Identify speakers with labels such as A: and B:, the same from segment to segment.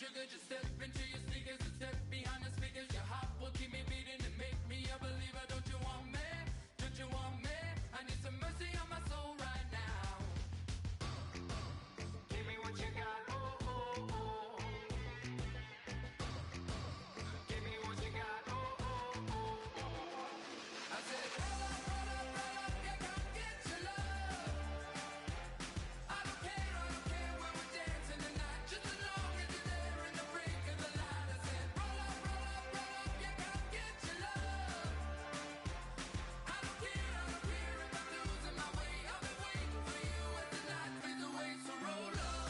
A: Sugar, just step into your sneakers and step behind the speakers. Your heart will keep me beating and make me a believer. Don't you want me? Don't you want me? I need some mercy on my soul right now. Give me what you got, oh, oh, oh. Give me what you got, oh, oh, oh, oh. I said, roll up, yeah, come get your love. I don't care when we're dancing tonight, just as long as you're there in the break of the light. I said, roll up, yeah, come get your love. I don't care if I'm losing my way. I've been waiting for you as the night fades away. So roll up,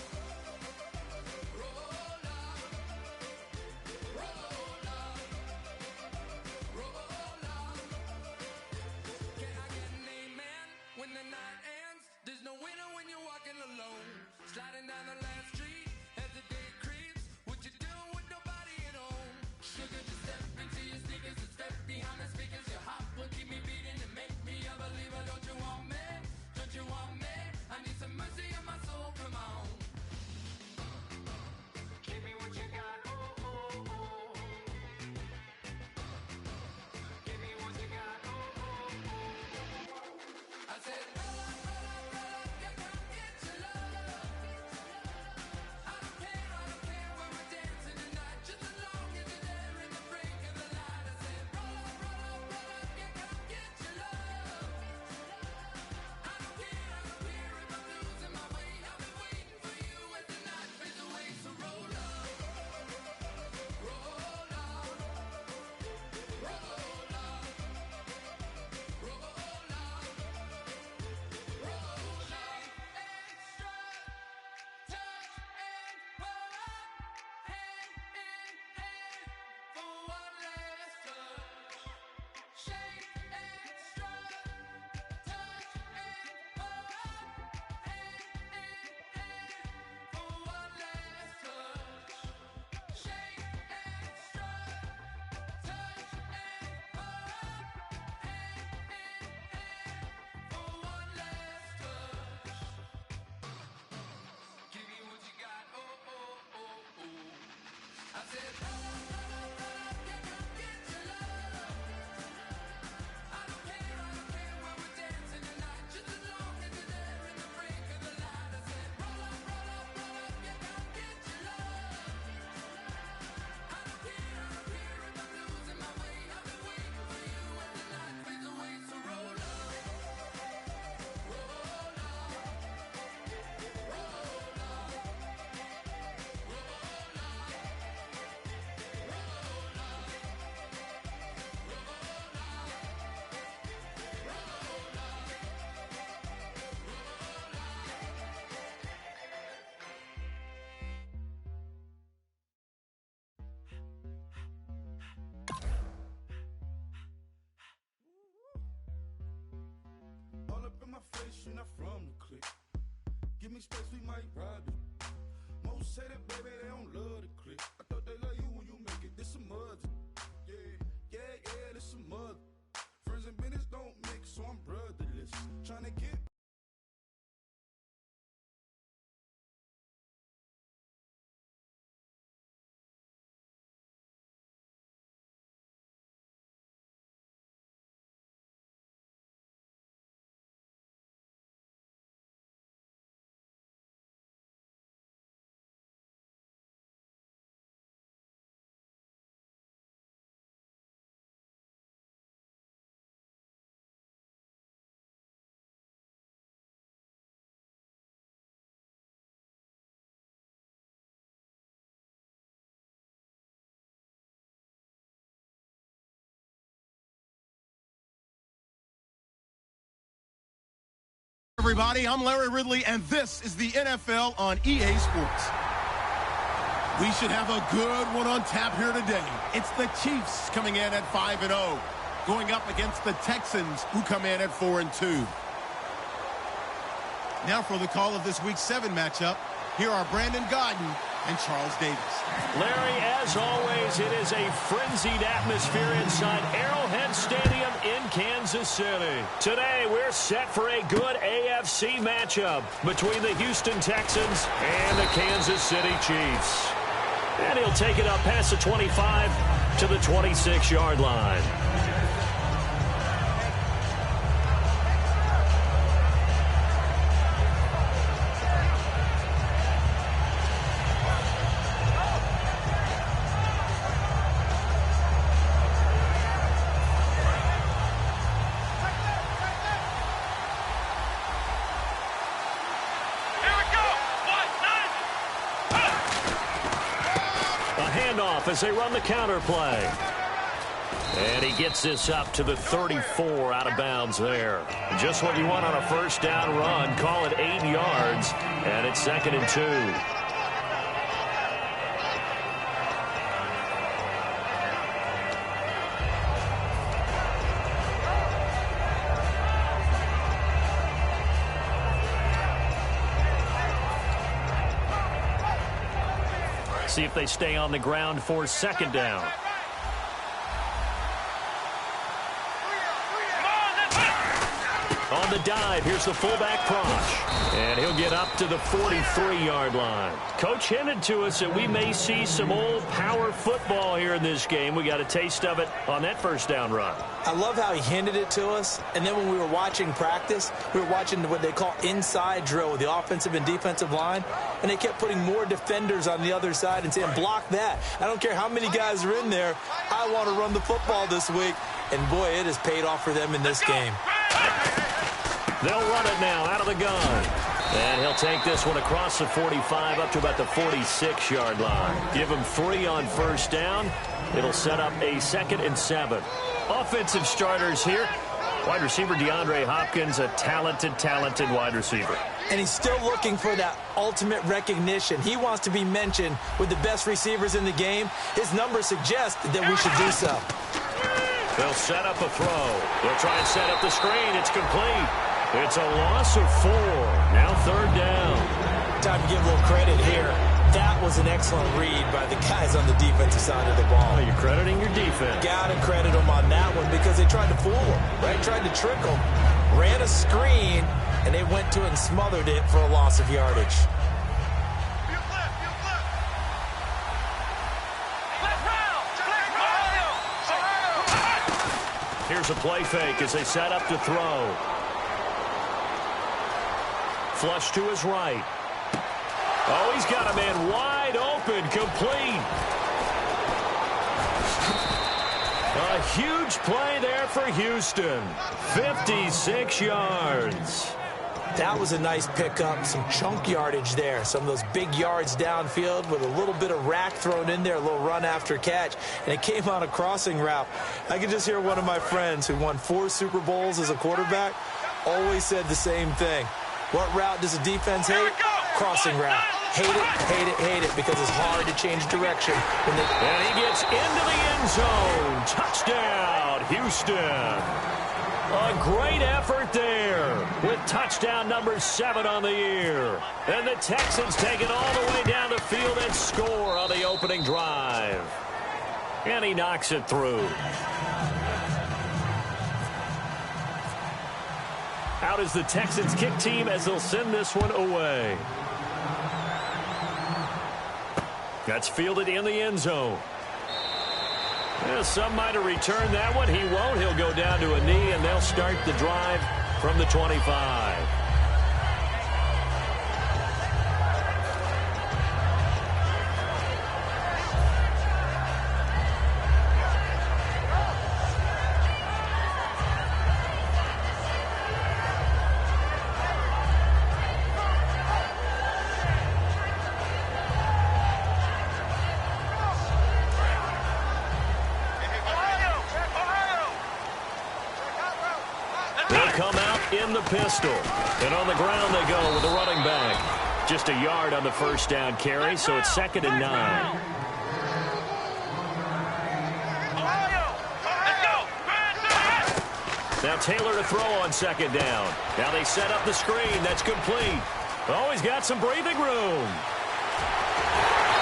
A: roll up, roll up, roll up. Can I get an amen when the night ends? There's no winner when you're walking alone. Sliding down the last street as the day creeps. What you doing with nobody at home? Sugar, just step into your sneakers and step behind the speakers. Your heart will keep me beating and make me a believer. Don't you want me? Don't you want me? I need some mercy on my soul. Come on. Give me what you got. Oh, oh, oh. Give me what you got. Oh, oh, oh. I said, roll up, yeah, come get your love. I don't care when we're dancing tonight, just as long as you're there in the break of the light. I said, roll up, yeah, come get your love. I don't care if I'm losing my way. I've been waiting for you as the night fades away. So roll up, roll up, roll up, roll up, roll up. Extra touch and pull up, hand in hand for one last touch. Shake extra touch and pull up, hand in hand for one last touch. Shake extra touch and pull up, hand in hand for one last touch. Give me what you got, oh, oh, oh, oh. I said, roll up, yeah, come get your love. I don't care when we're dancing tonight, just as long as you're there in the break of the light. I said, roll up, yeah, come get your love. I don't care if I'm losing my way. I've been waiting for you as the night fades away. So roll up, roll up, roll up, roll up,
B: All up in my face, you're not from the clique. Give me space, we might rob it. Most say that, baby, they don't love the clique. I thought they love you when you make it. This some mud. Yeah, this some mud. Friends and business don't mix, so I'm brotherless. Trying to get
C: Everybody, I'm Larry Ridley, and this is the NFL on EA Sports. We should have a good one on tap here today. It's the Chiefs coming in at 5-0, going up against the Texans, who come in at 4-2. Now for the call of this Week 7 matchup, here are Brandon Godden and Charles Davis.
D: Larry, as always, it is a frenzied atmosphere inside Arrowhead Stadium in Kansas City. Today, we're set for a good AFC matchup between the Houston Texans and the Kansas City Chiefs. And he'll take it up past the 25 to the 26-yard line. As they run the counter play. And he gets this up to the 34 out of bounds there. Just what you want on a first down run. Call it 8 yards, and it's 2nd and 2. See if they stay on the ground for 2nd down. On the dive, here's the fullback Prosh. And he'll get up to the 43-yard line. Coach hinted to us that we may see some old power football here in this game. We got a taste of it on that first down run.
E: I love how he hinted it to us. And then when we were watching practice, we were watching what they call inside drill with the offensive and defensive line. And they kept putting more defenders on the other side and saying, block that. I don't care how many guys are in there. I want to run the football this week. And, boy, it has paid off for them in this game.
D: They'll run it now out of the gun. And he'll take this one across the 45 up to about the 46-yard line. Give him 3 on first down. It'll set up a 2nd and 7. Offensive starters here. Wide receiver DeAndre Hopkins, a talented wide receiver.
E: And he's still looking for that ultimate recognition. He wants to be mentioned with the best receivers in the game. His numbers suggest that we should do so.
D: They'll set up a throw. They'll try and set up the screen. It's complete. It's a loss of 4. Now 3rd down.
E: Time to give a little credit here. That was an excellent read by the guys on the defensive side of the ball.
D: Oh, you're crediting your defense.
E: Got to credit them on that one because they tried to fool him, right? Tried to trick him. Ran a screen, and they went to it and smothered it for a loss of yardage.
D: Here's a play fake as they set up to throw. Flush to his right. Oh, he's got a man wide open, complete. A huge play there for Houston. 56 yards.
E: That was a nice pickup, some chunk yardage there. Some of those big yards downfield with a little bit of rack thrown in there, a little run after catch. And it came on a crossing route. I could just hear one of my friends who won 4 Super Bowls as a quarterback always said the same thing. What route does a defense hate? Crossing route. Hate it, because it's hard to change direction.
D: And he gets into the end zone. Touchdown, Houston. A great effort there with touchdown number 7 on the year. And the Texans take it all the way down the field and score on the opening drive. And he knocks it through. Out is the Texans kick team as they'll send this one away. That's fielded in the end zone. Yeah, some might have returned that one. He won't. He'll go down to a knee, and they'll start the drive from the 25. In the pistol. And on the ground they go with the running back. Just a yard on the first down carry, so it's 2nd and 9. Now Taylor to throw on 2nd down. Now they set up the screen. That's complete. Oh, he's got some breathing room.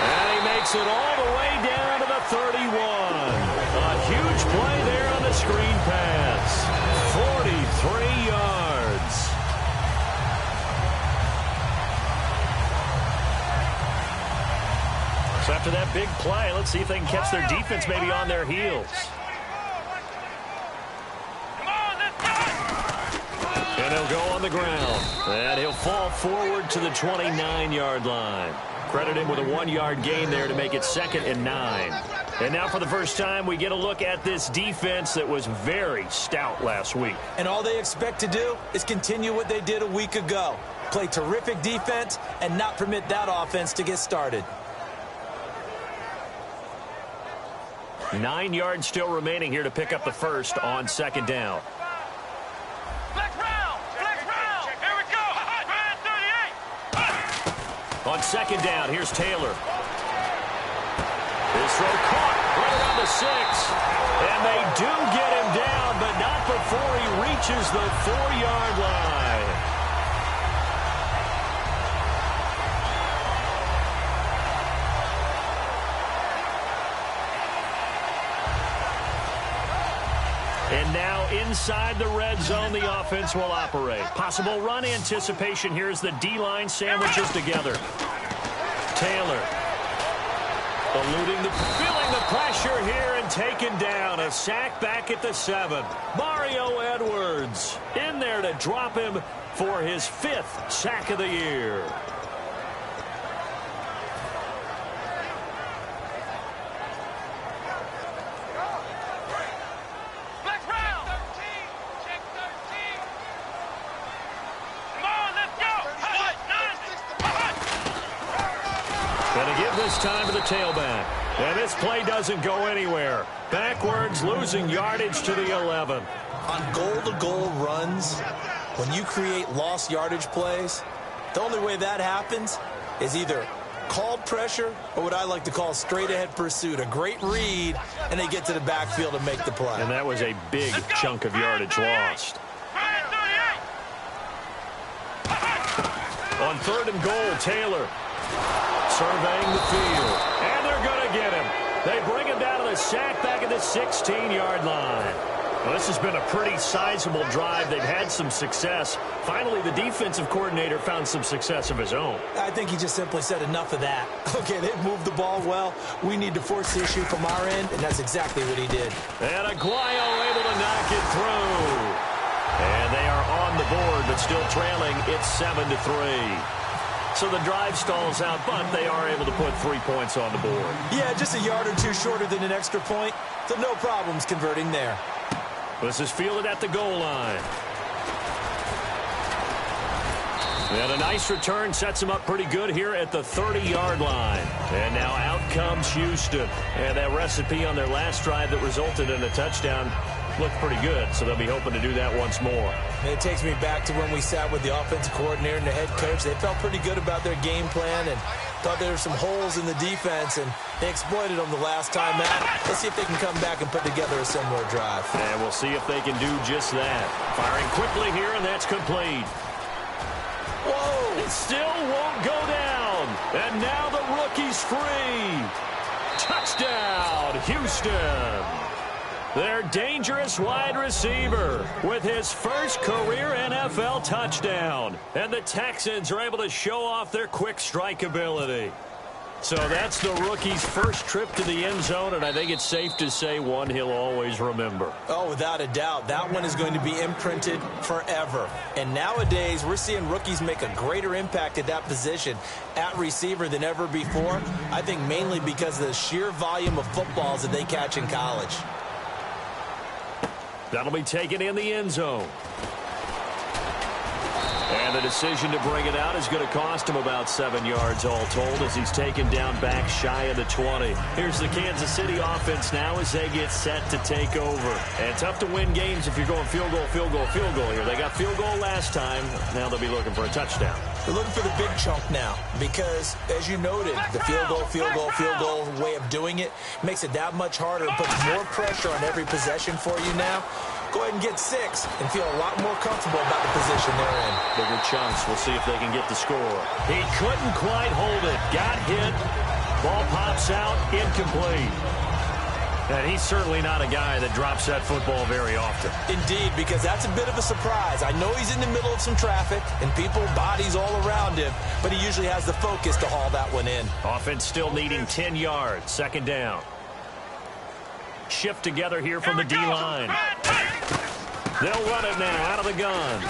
D: And he makes it all the way down to the 31. A huge play there on the screen pass. 43 yards. after that big play, let's see if they can catch their defense maybe on their heels. And he'll go on the ground. And he'll fall forward to the 29-yard line. Credit him with a 1-yard gain there to make it 2nd and 9. And now for the first time, we get a look at this defense that was very stout last week.
E: And all they expect to do is continue what they did a week ago. Play terrific defense and not permit that offense to get started.
D: 9 yards still remaining here to pick up the first on 2nd down.
F: Here we go. 38.
D: On 2nd down, here's Taylor. His throw caught right around the 6. And they do get him down, but not before he reaches the 4-yard line. And now inside the red zone, the offense will operate. Possible run anticipation here as the D-line sandwiches together. Taylor feeling the pressure here and taken down. A sack back at the 7. Mario Edwards in there to drop him for his 5th sack of the year. This time to the tailback. And this play doesn't go anywhere. Backwards, losing yardage to the 11.
E: On goal-to-goal runs, when you create lost yardage plays, the only way that happens is either called pressure or what I like to call straight-ahead pursuit. A great read, and they get to the backfield and make the play.
D: And that was a big chunk of yardage lost. On 3rd and goal, Taylor surveying the field. And they're going to get him. They bring him down to the sack back at the 16-yard line. Well, this has been a pretty sizable drive. They've had some success. Finally, the defensive coordinator found some success of his own.
E: I think he just simply said enough of that. Okay, they've moved the ball well. We need to force the issue from our end, and that's exactly what he did.
D: And Aguayo able to knock it through. And they are on the board, but still trailing. It's 7-3. So the drive stalls out, but they are able to put 3 points on the board.
E: Yeah, just a yard or two shorter than an extra point, so no problems converting there.
D: This is fielded at the goal line. And a nice return sets him up pretty good here at the 30-yard line. And now out comes Houston. And that recipe on their last drive that resulted in a touchdown looked pretty good, so they'll be hoping to do that once more.
E: And it takes me back to when we sat with the offensive coordinator and the head coach. They felt pretty good about their game plan and thought there were some holes in the defense, and they exploited them the last time out. Let's see if they can come back and put together a similar drive.
D: And we'll see if they can do just that. Firing quickly here, and that's complete. Whoa! It still won't go down. And now the rookie's free. Touchdown, Houston. Their dangerous wide receiver with his first career NFL touchdown. And the Texans are able to show off their quick strike ability. So that's the rookie's first trip to the end zone, and I think it's safe to say one he'll always remember.
E: Oh, without a doubt. That one is going to be imprinted forever. And nowadays, we're seeing rookies make a greater impact at that position at receiver than ever before. I think mainly because of the sheer volume of footballs that they catch in college.
D: That'll be taken in the end zone. And the decision to bring it out is going to cost him about 7 yards all told as he's taken down back shy of the 20. Here's the Kansas City offense now as they get set to take over. And tough to win games if you're going field goal, field goal, field goal here. They got field goal last time. Now they'll be looking for a touchdown.
E: They're looking for the big chunk now because, as you noted, the field goal way of doing it makes it that much harder and puts more pressure on every possession for you now. Go ahead and get 6 and feel a lot more comfortable about the position they're in.
D: Bigger chunks. We'll see if they can get the score. He couldn't quite hold it. Got hit. Ball pops out. Incomplete. And he's certainly not a guy that drops that football very often.
E: Indeed, because that's a bit of a surprise. I know he's in the middle of some traffic and people, bodies all around him, but he usually has the focus to haul that one in.
D: Offense still needing 10 yards. Second down. Shift together here from the D-line. They'll run it now out of the gun.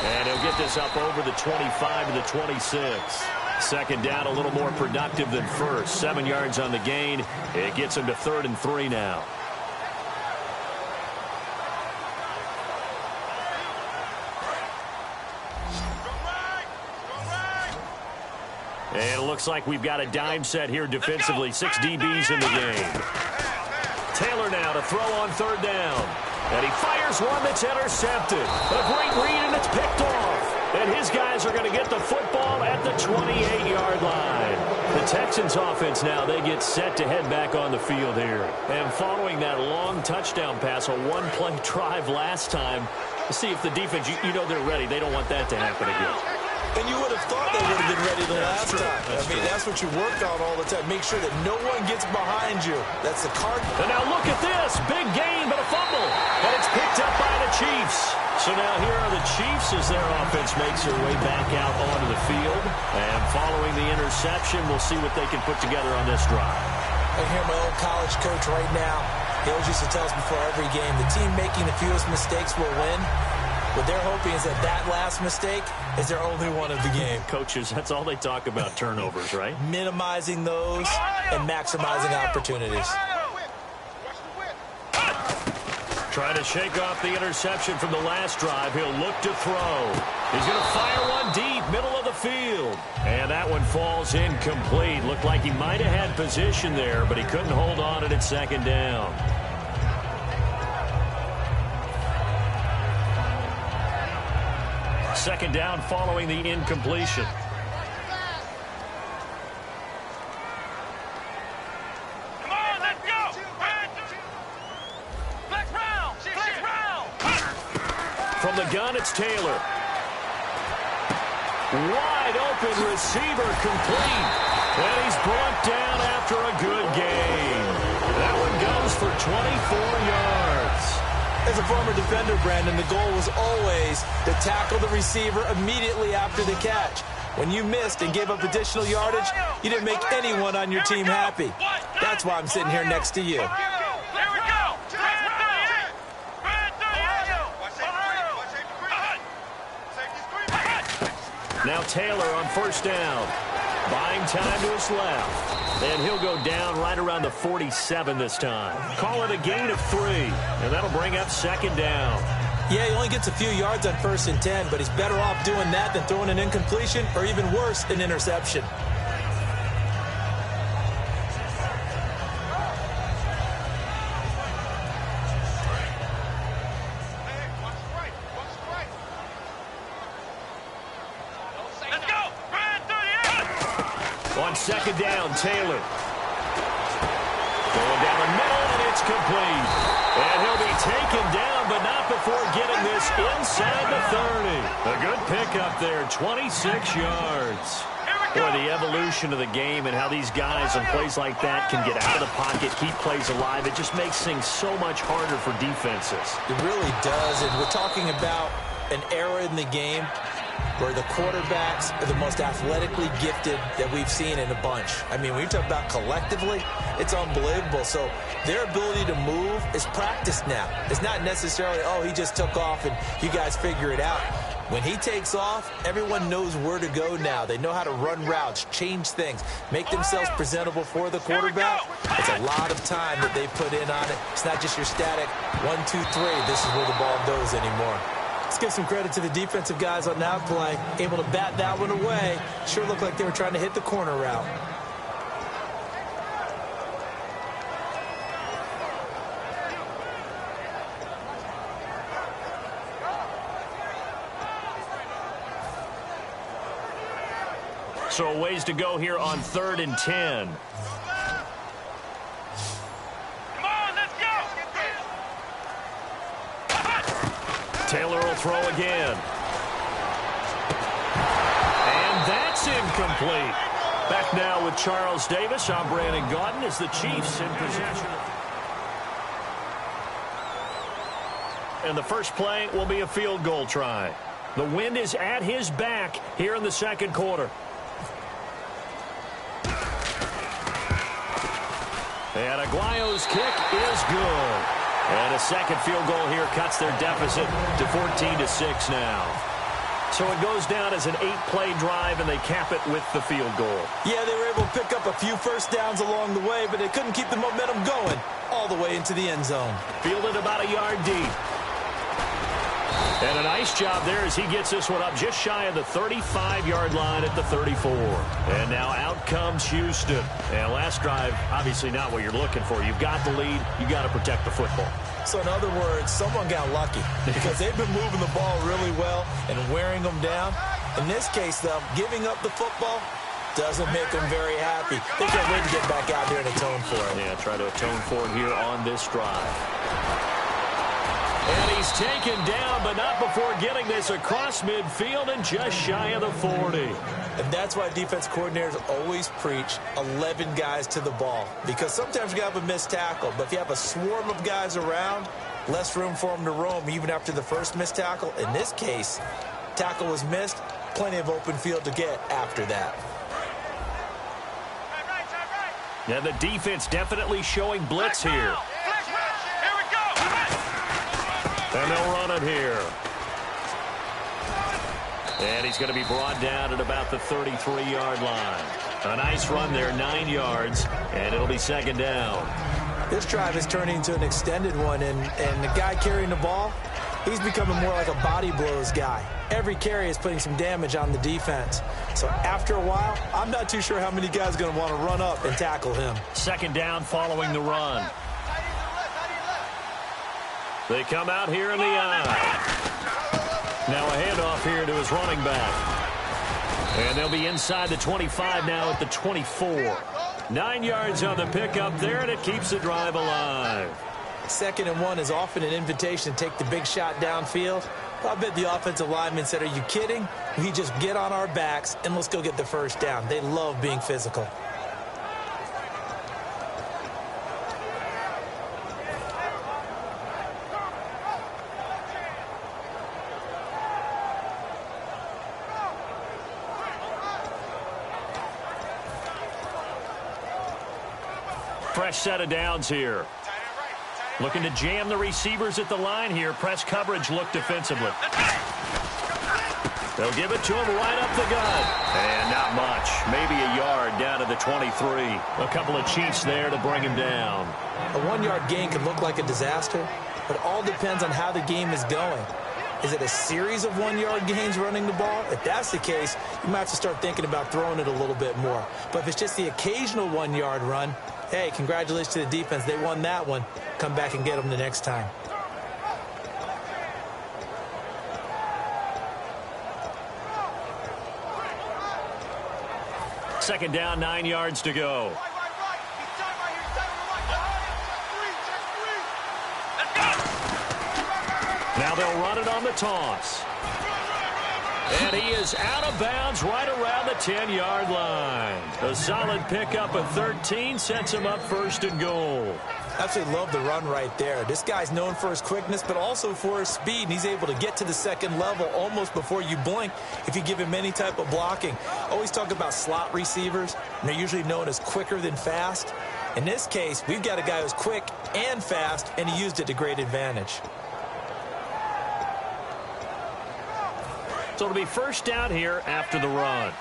D: And he'll get this up over the 25 to the 26. Second down, a little more productive than first. 7 yards on the gain. It gets him to 3rd and 3 now. And it looks like we've got a dime set here defensively. 6 DBs in the game. Taylor now to throw on 3rd down. And he fires one that's intercepted. A great read, and it's picked off. And his guys are going to get the football at the 28-yard line. The Texans offense now, they get set to head back on the field here. And following that long touchdown pass, a one-play drive last time, see if the defense, you know they're ready. They don't want that to happen again.
E: And you would have thought they would have been ready the last time. That's what you work on all the time. Make sure that no one gets behind you. That's the card.
D: And now look at this. Big gain, but a fumble. And it's picked up by the Chiefs. So now here are the Chiefs as their offense makes their way back out onto the field. And following the interception, we'll see what they can put together on this drive.
E: I hear my old college coach right now. He always used to tell us before every game, the team making the fewest mistakes will win. What they're hoping is that last mistake is their only one of the game.
D: Coaches, that's all they talk about, turnovers, right?
E: Minimizing those and maximizing opportunities.
D: Trying to shake off the interception from the last drive. He'll look to throw. He's going to fire one deep, middle of the field. And that one falls incomplete. Looked like he might have had position there, but he couldn't hold on at 2nd down. Second down following the incompletion.
F: Come on, let's go! Flex round! Flex round!
D: From the gun, it's Taylor. Wide open receiver complete. And he's brought down after a good gain. That one goes for 24 yards.
E: As a former defender, Brandon, the goal was always to tackle the receiver immediately after the catch. When you missed and gave up additional yardage, you didn't make anyone on your team happy. That's why I'm sitting here next to you.
F: Here we go!
D: Now Taylor on 1st down. Buying time to his left. And he'll go down right around the 47 this time. Call it a gain of 3. And that'll bring up 2nd down.
E: Yeah, he only gets a few yards on 1st and 10, but he's better off doing that than throwing an incompletion or even worse, an interception.
F: Let's go!
D: On 2nd down, Taylor. Going down the middle, and it's complete. And he'll be taken down, but not before getting this inside the 30. A good pickup there, 26 yards. Boy, the evolution of the game and how these guys on plays like that can get out of the pocket, keep plays alive, it just makes things so much harder for defenses.
E: It really does, and we're talking about an era in the game where the quarterbacks are the most athletically gifted that we've seen in a bunch. I mean, when you talk about collectively, it's unbelievable. So their ability to move is practiced now. It's not necessarily, oh, he just took off and you guys figure it out. When he takes off, everyone knows where to go now. They know how to run routes, change things, make themselves presentable for the quarterback. It's a lot of time that they put in on it. It's not just your static 1, 2, 3. This is where the ball goes anymore. Let's give some credit to the defensive guys on that play. Able to bat that one away. Sure looked like they were trying to hit the corner route.
D: So a ways to go here on 3rd and 10.
F: Come on, let's go!
D: Taylor will throw again. And that's incomplete. Back now with Charles Davis. I'm Brandon Gaudin as the Chiefs in possession. and the first play will be a field goal try. The wind is at his back here in the second quarter. And Aguayo's kick is good. And a second field goal here cuts their deficit to 14-6 now. So it goes down as an 8-play drive, and they cap it with the field goal.
E: Yeah, they were able to pick up a few first downs along the way, but they couldn't keep the momentum going all the way into the end zone.
D: Fielded about a yard deep. And a nice job there as he gets this one up just shy of the 35-yard line at the 34. And now out comes Houston. And last drive, obviously not what you're looking for. You've got the lead. You've got to protect the football.
E: So in other words, someone got lucky because they've been moving the ball really well and wearing them down. In this case, though, giving up the football doesn't make them very happy. They can't wait to get back out there and atone for it.
D: Yeah, try to atone for it here on this drive. And he's taken down, but not before getting this across midfield and just shy of the 40.
E: And that's why defense coordinators always preach 11 guys to the ball. Because sometimes you have a missed tackle, but if you have a swarm of guys around, less room for them to roam even after the first missed tackle. In this case, tackle was missed, plenty of open field to get after that.
D: And the defense definitely showing blitz here. And they'll run it here. And he's going to be brought down at about the 33-yard line. A nice run there, 9 yards, and it'll be second down.
E: This drive is turning into an extended one, and the guy carrying the ball, he's becoming more like a body blows guy. Every carry is putting some damage on the defense. So after a while, I'm not too sure how many guys are going to want to run up and tackle him.
D: Second down following the run. They come out here in the eye. Now a handoff here to his running back. And they'll be inside the 25 now at the 24. 9 yards on the pickup there, and it keeps the drive alive.
E: 2nd and 1 is often an invitation to take the big shot downfield. I bet the offensive lineman said, "Are you kidding? We just get on our backs and let's go get the first down." They love being physical.
D: Fresh set of downs here. Looking to jam the receivers at the line here. Press coverage look defensively. They'll give it to him right up the gut. And not much. Maybe a yard down to the 23. A couple of Chiefs there to bring him down.
E: A 1-yard gain can look like a disaster, but it all depends on how the game is going. Is it a series of 1-yard gains running the ball? If that's the case, you might have to start thinking about throwing it a little bit more. But if it's just the occasional 1-yard run, hey, congratulations to the defense. They won that one. Come back and get them the next time.
D: Second down, 9 yards to go. Now they'll run it on the toss. And he is out of bounds right around the 10-yard line. A solid pickup of 13 sets him up 1st and goal.
E: Absolutely love the run right there. This guy's known for his quickness, but also for his speed. And he's able to get to the second level almost before you blink if you give him any type of blocking. Always talk about slot receivers, and they're usually known as quicker than fast. In this case, we've got a guy who's quick and fast, and he used it to great advantage.
D: So it'll be first down here after the run.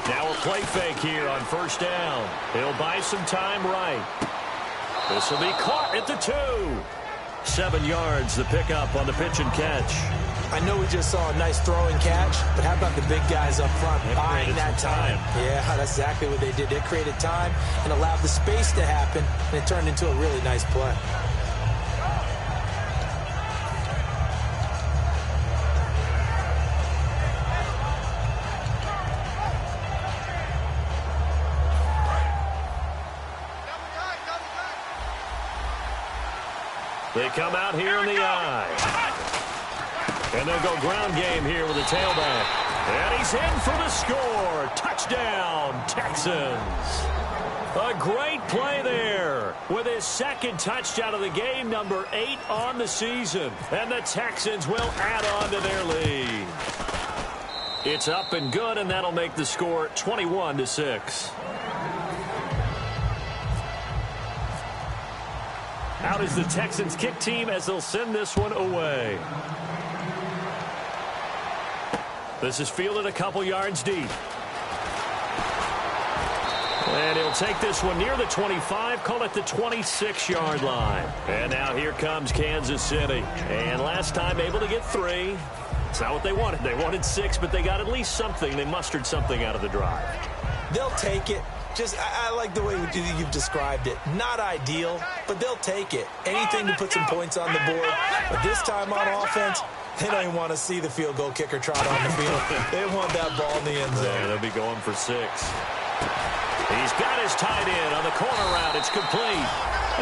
D: Now a play fake here on first down. He'll buy some time right. This will be caught at the 2. 7 yards, the pickup on the pitch and catch.
E: I know we just saw a nice throwing catch, but how about the big guys up front buying that time? Yeah, that's exactly what they did. They created time and allowed the space to happen, and it turned into a really nice play.
D: They come out here in the eye. And they'll go ground game here with a tailback. And he's in for the score. Touchdown, Texans. A great play there with his second touchdown of the game, number 8 on the season. And the Texans will add on to their lead. It's up and good, and that'll make the score 21-6. Out is the Texans kick team as they'll send this one away. This is fielded a couple yards deep. And he'll take this one near the 25, call it the 26-yard line. And now here comes Kansas City. And last time able to get 3. It's not what they wanted. They wanted 6, but they got at least something. They mustered something out of the drive.
E: They'll take it. I like the way you've described it. Not ideal, but they'll take it. Anything to put some points on the board. But this time on offense, they don't even want to see the field goal kicker trot on the field. They want that ball in the end zone.
D: Yeah, they'll be going for 6. He's got his tight end on the corner route. It's complete.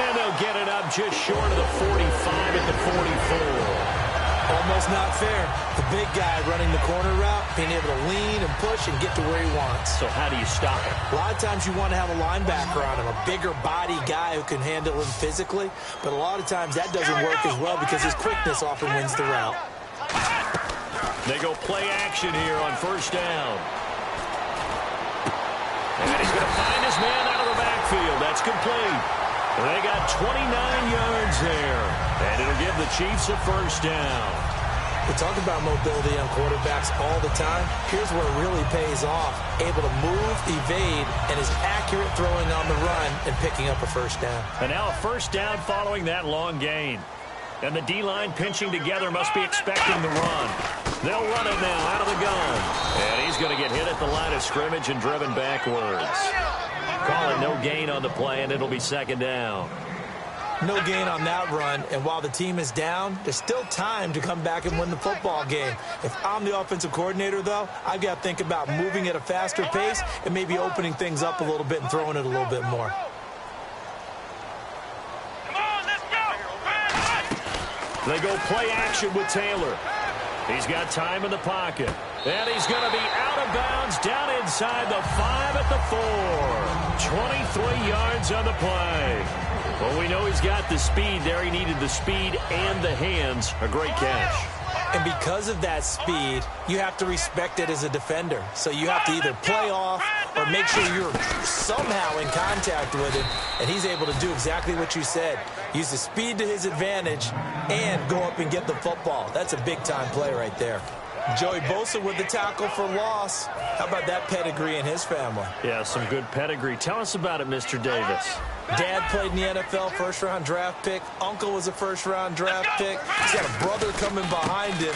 D: And they'll get it up just short of the 45 at the 44.
E: Almost not fair. The big guy running the corner route, being able to lean and push and get to where he wants.
D: So how do you stop it?
E: A lot of times you want to have a linebacker on him, a bigger body guy who can handle him physically. But a lot of times that doesn't work as well because his quickness often wins the route.
D: They go play action here on first down. And he's going to find his man out of the backfield. That's complete. They got 29 yards there. And it'll give the Chiefs a first down.
E: We talk about mobility on quarterbacks all the time. Here's where it really pays off. Able to move, evade, and is accurate throwing on the run and picking up a first down.
D: And now a first down following that long gain. And the D-line pinching together must be expecting the run. They'll run it now out of the gun. And he's going to get hit at the line of scrimmage and driven backwards. Call it no gain on the play, and it'll be second down.
E: No gain on that run, and while the team is down, there's still time to come back and win the football game. If I'm the offensive coordinator, though, I've got to think about moving at a faster pace and maybe opening things up a little bit and throwing it a little bit more.
D: They go play action with Taylor. He's got time in the pocket. And he's going to be out of bounds down inside the 5 at the 4. 23 yards on the play. Well, we know he's got the speed there. He needed the speed and the hands. A great catch.
E: And because of that speed, you have to respect it as a defender. So you have to either play off or make sure you're somehow in contact with him. And he's able to do exactly what you said. Use the speed to his advantage and go up and get the football. That's a big-time play right there. Joey Bosa with the tackle for loss. How about that pedigree in his family?
D: Yeah, some good pedigree. Tell us about it, Mr. Davis.
E: Dad played in the NFL, first-round draft pick. Uncle was a first-round draft pick. He's got a brother coming behind him.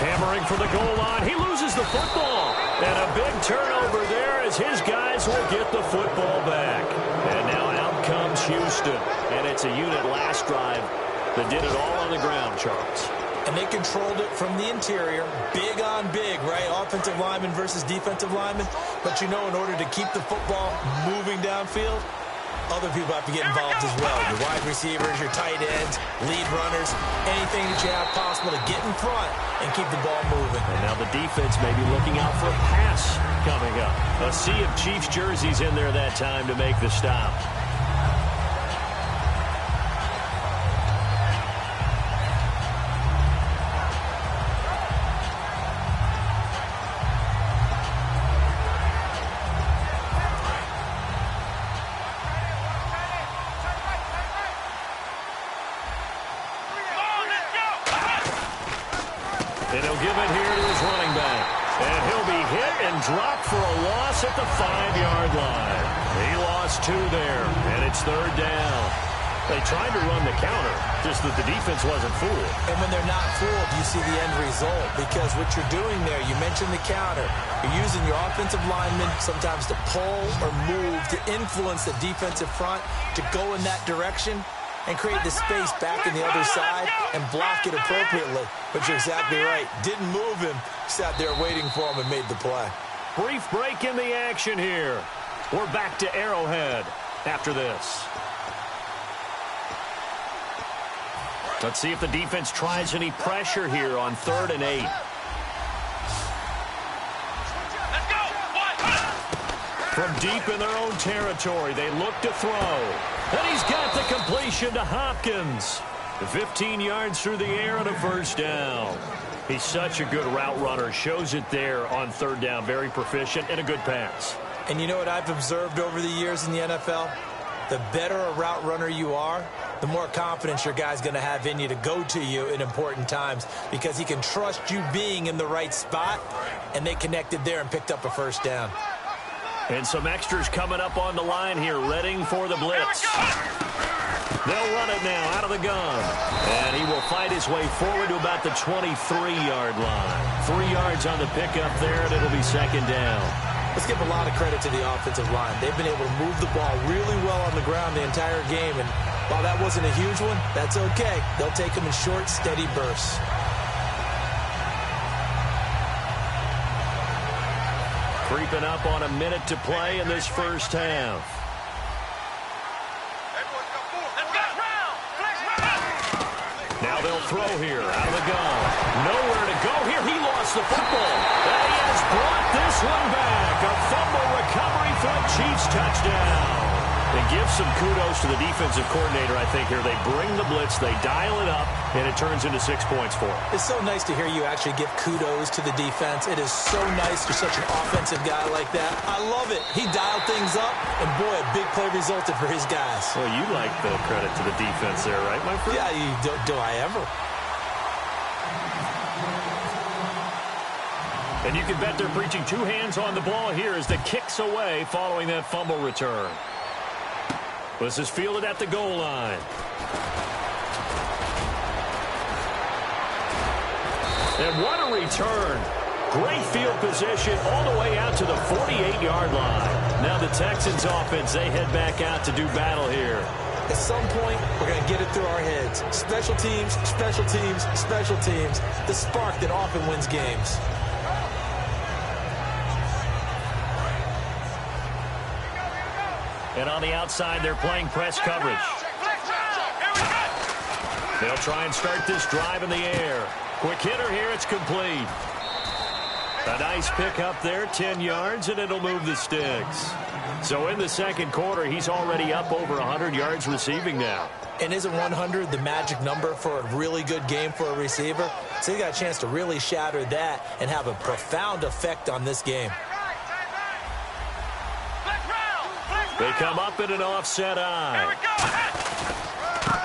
D: Hammering for the goal line. He loses the football. And a big turnover there as his guys will get the football back. And now out comes Houston. And it's a unit last drive that did it all on the ground, Charles.
E: And they controlled it from the interior. Big on big, right? Offensive lineman versus defensive lineman. But you know, in order to keep the football moving downfield, other people have to get involved as well. Your wide receivers, your tight ends, lead runners, anything that you have possible to get in front and keep the ball moving.
D: And now the defense may be looking out for a pass coming up. A sea of Chiefs jerseys in there that time to make the stop. And he'll give it here to his running back. And he'll be hit and dropped for a loss at the 5-yard line. He lost 2 there, and it's third down. They tried to run the counter, just that the defense wasn't fooled.
E: And when they're not fooled, you see the end result. Because what you're doing there, you mentioned the counter. You're using your offensive linemen sometimes to pull or move to influence the defensive front to go in that direction and create the space back in the other side and block it appropriately. But you're exactly right. Didn't move him. Sat there waiting for him and made the play.
D: Brief break in the action here. We're back to Arrowhead after this. Let's see if the defense tries any pressure here on 3rd and 8. From deep in their own territory, they look to throw. And he's got the completion to Hopkins. 15 yards through the air and a first down. He's such a good route runner. Shows it there on third down. Very proficient and a good pass.
E: And you know what I've observed over the years in the NFL? The better a route runner you are, the more confidence your guy's going to have in you to go to you in important times because he can trust you being in the right spot, and they connected there and picked up a first down.
D: And some extras coming up on the line here, readying for the blitz. They'll run it now out of the gun. And he will fight his way forward to about the 23-yard line. 3 yards on the pickup there, and it'll be second down.
E: Let's give a lot of credit to the offensive line. They've been able to move the ball really well on the ground the entire game. And while that wasn't a huge one, that's okay. They'll take them in short, steady bursts.
D: Creeping up on a minute to play in this first half. Now they'll throw here out of the gun. Nowhere to go here. He lost the football. And he has brought this one back. A fumble recovery for a Chiefs touchdown. It gives some kudos to the defensive coordinator, I think, here. They bring the blitz, they dial it up, and it turns into 6 points for them.
E: It's so nice to hear you actually give kudos to the defense. It is so nice for such an offensive guy like that. I love it. He dialed things up, and boy, a big play resulted for his guys.
D: Well, you like the credit to the defense there, right, my friend?
E: Yeah, do I ever?
D: And you can bet they're preaching 2 hands on the ball here as the kick's away following that fumble return. This is fielded at the goal line. And what a return. Great field position all the way out to the 48-yard line. Now the Texans offense, they head back out to do battle here.
E: At some point, we're going to get it through our heads. Special teams, special teams, special teams. The spark that often wins games.
D: And on the outside, they're playing press coverage. They'll try and start this drive in the air. Quick hitter here, it's complete. A nice pick up there, 10 yards, and it'll move the sticks. So in the second quarter, he's already up over 100 yards receiving now.
E: And isn't 100 the magic number for a really good game for a receiver? So he got a chance to really shatter that and have a profound effect on this game.
D: They come up in an offset eye.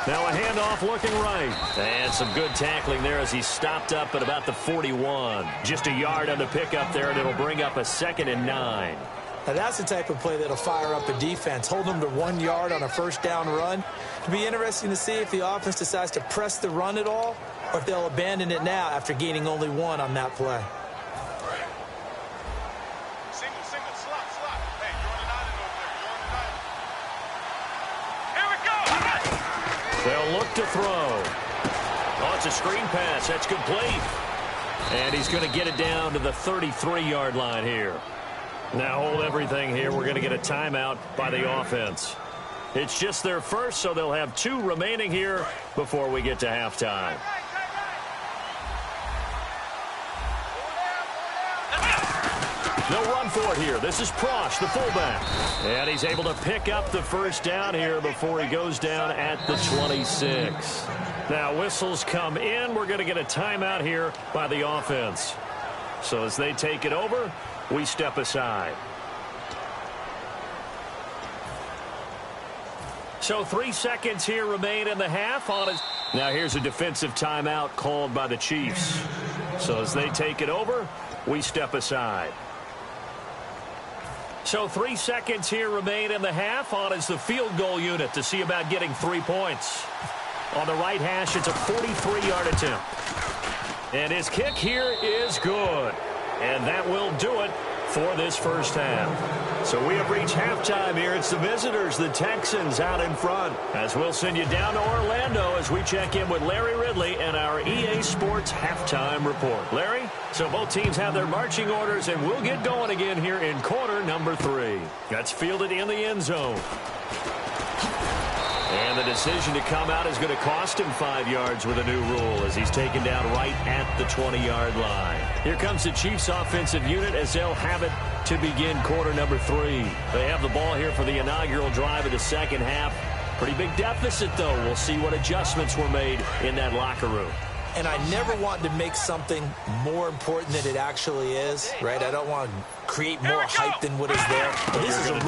D: Now a handoff looking right. And some good tackling there as he stopped up at about the 41. Just a yard on the pickup there, and it'll bring up a 2nd and 9.
E: Now that's the type of play that'll fire up a defense. Hold them to 1 yard on a first down run. It'll be interesting to see if the offense decides to press the run at all or if they'll abandon it now after gaining only 1 on that play.
D: They'll look to throw. Oh, it's a screen pass. That's complete. And he's going to get it down to the 33-yard line here. Now hold everything here. We're going to get a timeout by the offense. It's just their first, so they'll have 2 remaining here before we get to halftime. They'll run for it here. This is Prosch, the fullback. And he's able to pick up the first down here before he goes down at the 26. Now whistles come in. We're going to get a timeout here by the offense. So as they take it over, we step aside. So 3 seconds here remain in the half on his. Now here's a defensive timeout called by the Chiefs. So as they take it over, we step aside. So 3 seconds here remain in the half. On is the field goal unit to see about getting 3 points. On the right hash, it's a 43-yard attempt. And his kick here is good. And that will do it for this first half. So we have reached halftime here. It's the visitors, the Texans, out in front. As we'll send you down to Orlando as we check in with Larry Ridley and our EA Sports halftime report. Larry, so both teams have their marching orders, and we'll get going again here in quarter number 3. That's fielded in the end zone. And the decision to come out is going to cost him 5 yards with a new rule as he's taken down right at the 20-yard line. Here comes the Chiefs offensive unit as they'll have it to begin quarter number 3. They have the ball here for the inaugural drive of the second half. Pretty big deficit, though. We'll see what adjustments were made in that locker room.
E: And I never want to make something more important than it actually is, right? I don't want to create more hype than what is there. But this is I'm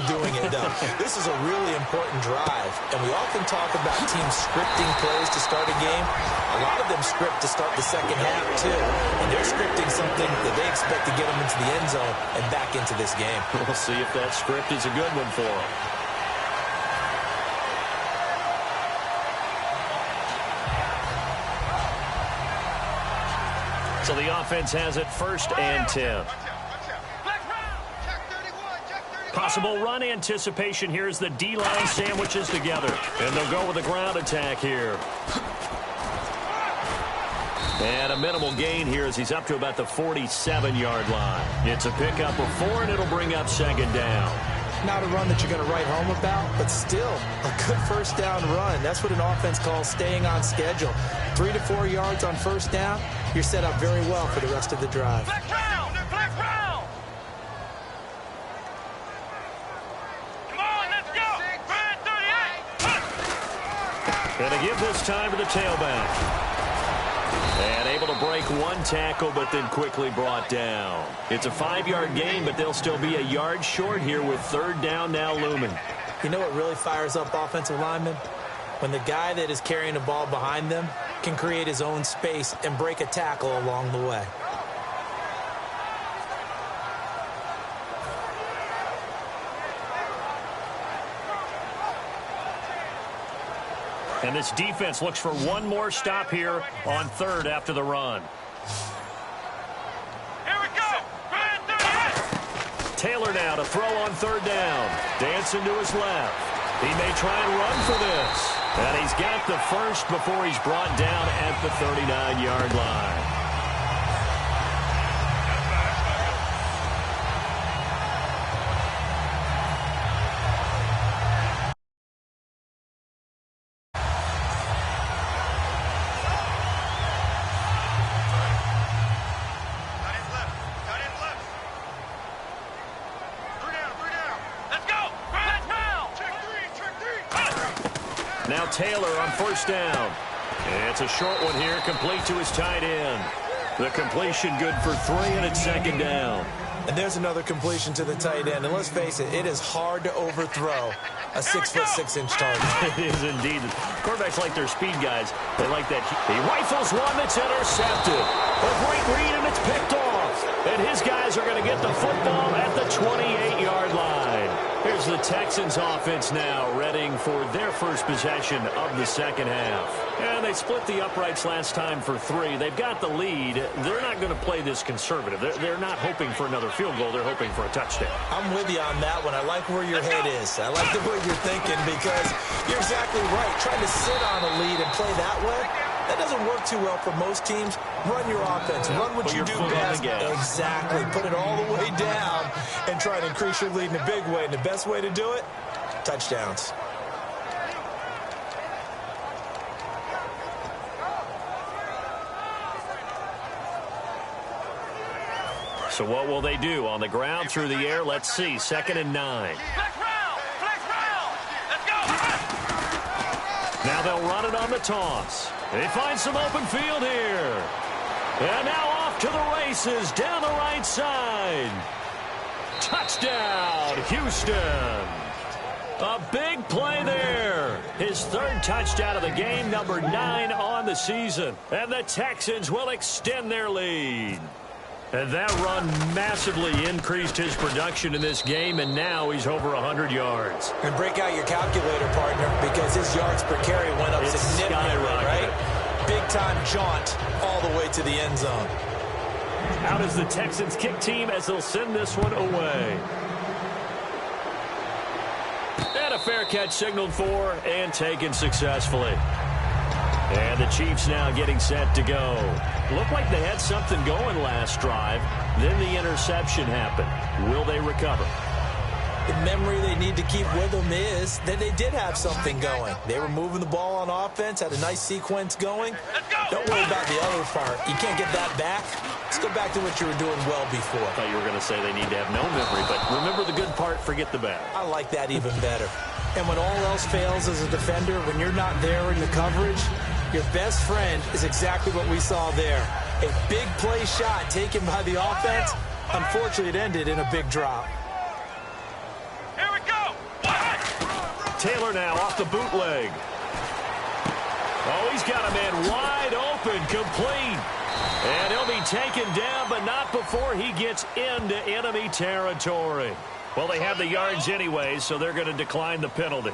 E: doing it, though. This is a really important drive. And we often talk about teams scripting plays to start a game. A lot of them script to start the second half, too. And they're scripting something that they expect to get them into the end zone and back into this game.
D: We'll see if that script is a good one for them. So the offense has it 1st and 10. Possible run anticipation here as the D-line sandwiches together. And they'll go with a ground attack here. And a minimal gain here as he's up to about the 47-yard line. It's a pickup of 4, and it'll bring up 2nd down.
E: Not a run that you're going to write home about, but still a good 1st down run. That's what an offense calls staying on schedule. 3 to 4 yards on 1st down, you're set up very well for the rest of the drive.
F: Flex round! Flex round! Come on, let's go! Brand 38!
D: Going to give this time to the tailback. And able to break one tackle, but then quickly brought down. It's a 5-yard gain, but they'll still be a yard short here with 3rd down now looming.
E: You know what really fires up offensive linemen? When the guy that is carrying the ball behind them can create his own space and break a tackle along the way.
D: And this defense looks for one more stop here on 3rd after the run.
F: Here we go! Brand 38!
D: Taylor now to throw on 3rd down. Dancing to his left. He may try and run for this. And he's got the first before he's brought down at the 39-yard line. Now Taylor on 1st down. It's a short one here, complete to his tight end. The completion good for 3, and it's 2nd down.
E: And there's another completion to the tight end. And let's face it, it is hard to overthrow a 6'6" target.
D: It is indeed. Quarterbacks like their speed guys. They like that. He rifles one that's intercepted. A great read, and it's picked off. And his guys are going to get the football at the 28-yard line. Here's the Texans offense now, readying for their first possession of the second half. And they split the uprights last time for 3. They've got the lead. They're not going to play this conservative. They're not hoping for another field goal. They're hoping for a touchdown.
E: I'm with you on that one. I like where your head is. I like the way you're thinking because you're exactly right. Trying to sit on a lead and play that way, that doesn't work too well for most teams. Run your offense. Run what you do best. Exactly. Put it all the way down and try to increase your lead in a big way. And the best way to do it, touchdowns.
D: So what will they do? On the ground, through the air, let's see. 2nd and 9.
F: Flex round! Flex round! Let's go!
D: Now they'll run it on the toss. They find some open field here. And now off to the races down the right side. Touchdown, Houston. A big play there. His 3rd touchdown of the game, number 9 on the season. And the Texans will extend their lead. And that run massively increased his production in this game, and now he's over 100 yards.
E: And break out your calculator, partner, because his yards per carry went up significantly, right? Big-time jaunt all the way to the end zone.
D: Out is the Texans kick team as they'll send this one away. And a fair catch signaled for and taken successfully. And the Chiefs now getting set to go. Looked like they had something going last drive. Then the interception happened. Will they recover?
E: The memory they need to keep with them is that they did have something going. They were moving the ball on offense, had a nice sequence going. Don't worry about the other part. You can't get that back. Let's go back to what you were doing well before.
D: I thought you were going to say they need to have no memory, but remember the good part, forget the bad.
E: I like that even better. And when all else fails as a defender, when you're not there in the coverage, your best friend is exactly what we saw there. A big play shot taken by the offense. Unfortunately, it ended in a big drop.
F: Here we go.
D: Taylor now off the bootleg. Oh, he's got a man wide open, complete. And he'll be taken down, but not before he gets into enemy territory. Well, they have the yards anyway, so they're going to decline the penalty.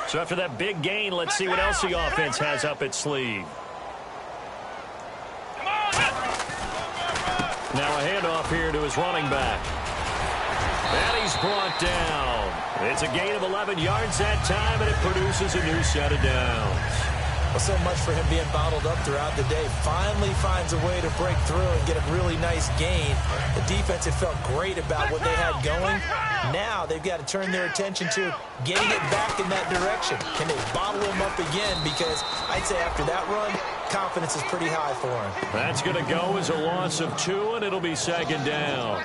D: So after that big gain, let's see what else the offense has up its sleeve. Now a handoff here to his running back. And he's brought down. It's a gain of 11 yards that time, and it produces a new set of downs.
E: Well, so much for him being bottled up throughout the day. Finally finds a way to break through and get a really nice gain. The defense had felt great about what they had going. Now they've got to turn their attention to getting it back in that direction. Can they bottle him up again? Because I'd say after that run, confidence is pretty high for him.
D: That's going to go as a loss of 2, and it'll be second down.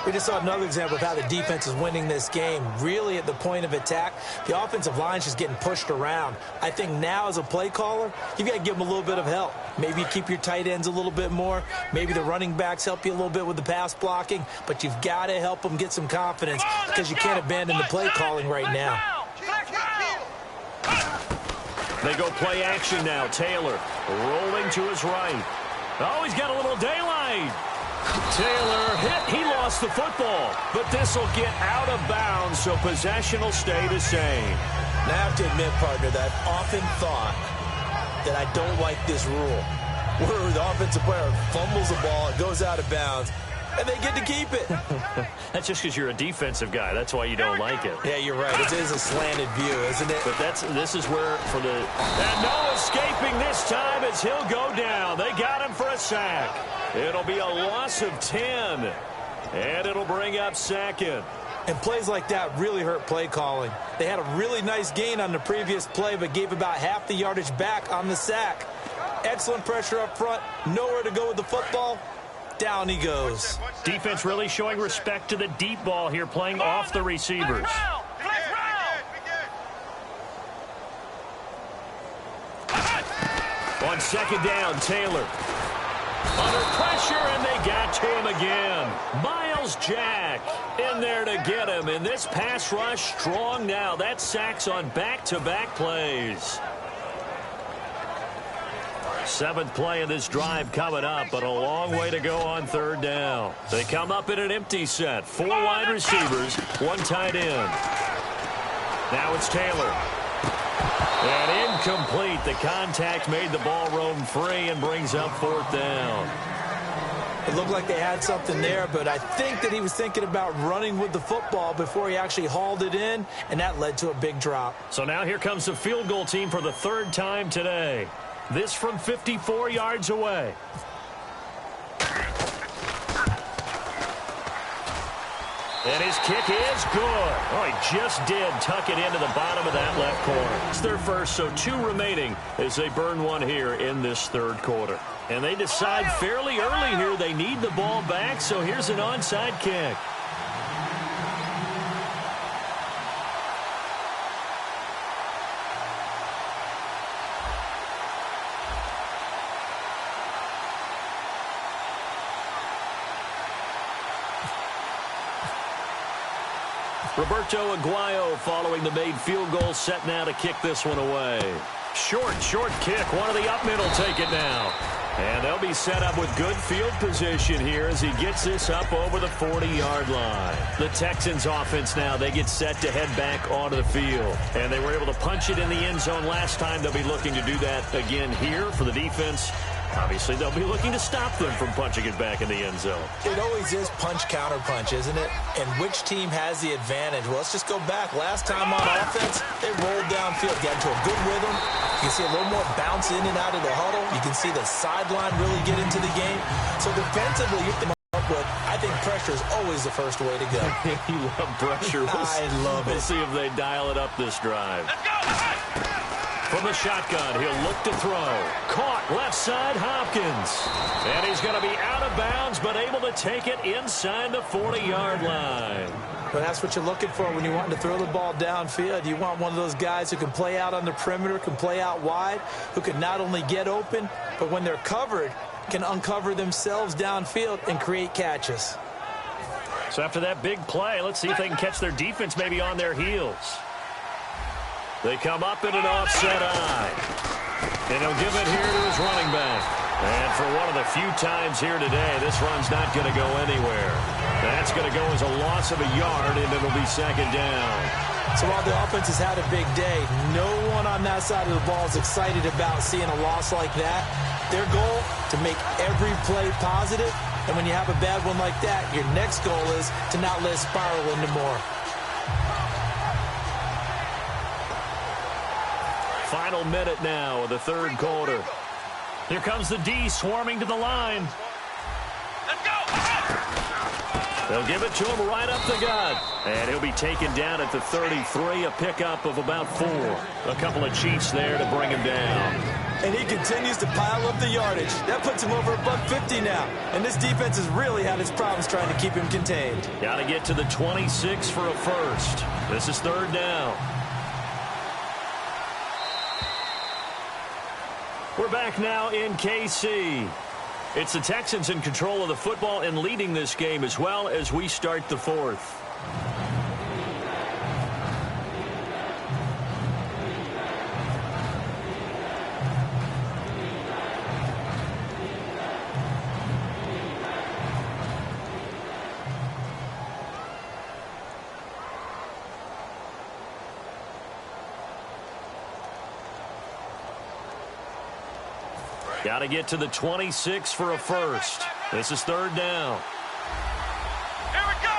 E: We just saw another example of how the defense is winning this game. Really at the point of attack, the offensive line's just getting pushed around. I think now as a play caller, you've got to give them a little bit of help. Maybe you keep your tight ends a little bit more. Maybe the running backs help you a little bit with the pass blocking. But you've got to help them get some confidence because you can't abandon the play calling right now.
D: They go play action now. Taylor rolling to his right. Oh, he's got a little daylight. Taylor hit. He lost the football, but this will get out of bounds, so possession will stay the same.
E: Now, I have to admit, partner, that I've often thought that I don't like this rule, where the offensive player fumbles the ball, it goes out of bounds, and they get to keep it.
D: That's just because you're a defensive guy. That's why you don't like it.
E: Yeah, you're right. It is a slanted view, isn't it?
D: But this is where for the... And no escaping this time as he'll go down. They got him for a sack. It'll be a loss of 10, and it'll bring up second.
E: And plays like that really hurt play calling. They had a really nice gain on the previous play, but gave about half the yardage back on the sack. Excellent pressure up front. Nowhere to go with the football. Down he goes.
D: Defense really showing respect to the deep ball here, playing off the receivers. On second down, Taylor. Under pressure, and they got to him again. Miles Jack in there to get him. And this pass rush strong now. That sacks on back-to-back plays. 7th play of this drive coming up, but a long way to go on third down. They come up in an empty set. 4 wide receivers, 1 tight end. Now it's Taylor. And incomplete. The contact made the ball roam free and brings up 4th down.
E: It looked like they had something there, but I think that he was thinking about running with the football before he actually hauled it in, and that led to a big drop.
D: So now here comes the field goal team for the 3rd time today. This from 54 yards away. And his kick is good. Oh, he just did tuck it into the bottom of that left corner. It's their first, so 2 remaining as they burn 1 here in this 3rd quarter. And they decide fairly early here they need the ball back, so here's an onside kick. Roberto Aguayo following the made field goal, set now to kick this one away. Short kick. One of the up middle take it now. And they'll be set up with good field position here as he gets this up over the 40-yard line. The Texans offense now, they get set to head back onto the field. And they were able to punch it in the end zone last time. They'll be looking to do that again here for the defense. Obviously, they'll be looking to stop them from punching it back in the end zone.
E: It always is punch-counter-punch, isn't it? And which team has the advantage? Well, let's just go back. Last time on offense, they rolled downfield, got into a good rhythm. You can see a little more bounce in and out of the huddle. You can see the sideline really get into the game. So defensively, you have to come up with, I think pressure is always the first way to go.
D: You love pressure.
E: I love it.
D: We'll see if they dial it up this drive.
F: Let's go.
D: From the shotgun, he'll look to throw. Caught left side, Hopkins. And he's going to be out of bounds, but able to take it inside the 40-yard line.
E: But that's what you're looking for when you want to throw the ball downfield. You want one of those guys who can play out on the perimeter, can play out wide, who can not only get open, but when they're covered, can uncover themselves downfield and create catches.
D: So after that big play, let's see if they can catch their defense maybe on their heels. They come up in an offset eye. And he'll give it here to his running back. And for one of the few times here today, this run's not going to go anywhere. That's going to go as a loss of a yard, and it'll be second down.
E: So while the offense has had a big day, no one on that side of the ball is excited about seeing a loss like that. Their goal, to make every play positive. And when you have a bad one like that, your next goal is to not let it spiral into more.
D: Final minute now of the third quarter. Here comes the D swarming to the line.
F: Let's go.
D: They'll give it to him right up the gut. And he'll be taken down at the 33, a pickup of about 4. A couple of Chiefs there to bring him down.
E: And he continues to pile up the yardage. That puts him over $150 now. And this defense has really had its problems trying to keep him contained.
D: Got to get to the 26 for a first. This is third down. We're back now in KC. It's the Texans in control of the football and leading this game as well as we start the fourth. Got to get to the 26 for a first. This is third down.
F: Here we go.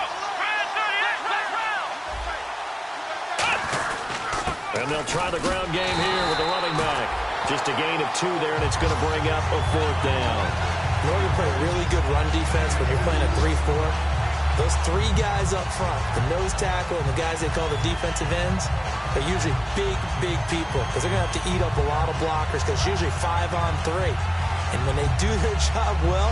D: And they'll try the ground game here with the running back. Just a gain of 2 there, and it's going to bring up a fourth down.
E: In order to play really good run defense when you're playing a 3-4, those 3 guys up front, the nose tackle and the guys they call the defensive ends, they're usually big, big people because they're going to have to eat up a lot of blockers because it's usually 5-on-3. And when they do their job well,